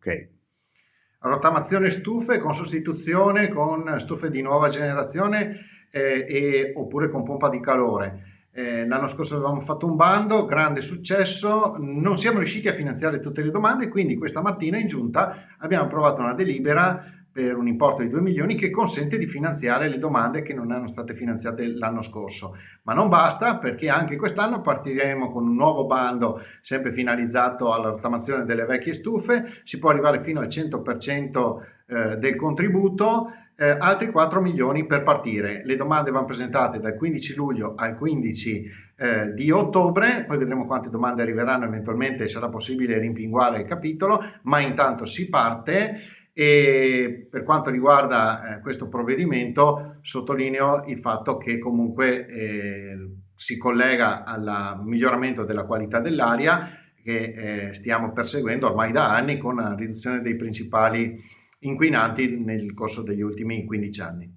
Ok. Rottamazione stufe con sostituzione con stufe di nuova generazione oppure con pompa di calore. L'anno scorso avevamo fatto un bando, grande successo, non siamo riusciti a finanziare tutte le domande, quindi questa mattina in giunta abbiamo approvato una delibera per un importo di 2 milioni che consente di finanziare le domande che non erano state finanziate l'anno scorso. Ma non basta, perché anche quest'anno partiremo con un nuovo bando sempre finalizzato alla rottamazione delle vecchie stufe, si può arrivare fino al 100% del contributo, altri 4 milioni per partire. Le domande vanno presentate dal 15 luglio al 15 di ottobre, poi vedremo quante domande arriveranno, eventualmente sarà possibile rimpinguare il capitolo, ma intanto si parte. E per quanto riguarda questo provvedimento, sottolineo il fatto che comunque si collega al miglioramento della qualità dell'aria che stiamo perseguendo ormai da anni con la riduzione dei principali inquinanti nel corso degli ultimi 15 anni.